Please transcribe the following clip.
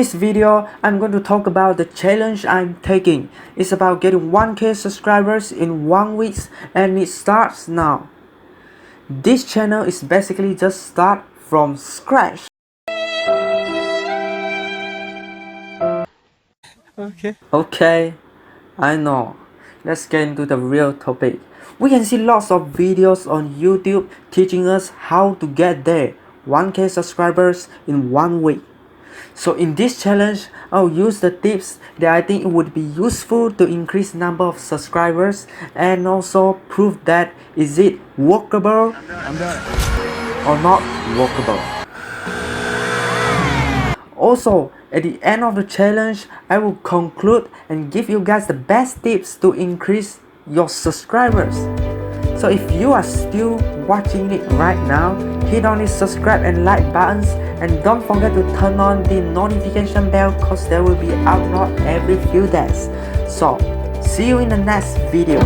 this video, I'm going to talk about the challenge I'm taking. It's about getting 1K subscribers in 1 week, and it starts now. This channel is basically just start from scratch. Okay, I know. Let's get into the real topic. We can see lots of videos on YouTube teaching us how to get there, 1K subscribers in 1 week. So in this challenge, I'll use the tips that I think it would be useful to increase number of subscribers and also prove that is it workable or not workable. Also, at the end of the challenge, I will conclude and give you guys the best tips to increase your subscribers. So if you are still watching it right now, hit on the subscribe and like buttons, and don't forget to turn on the notification bell cause there will be upload every few days. So see you in the next video.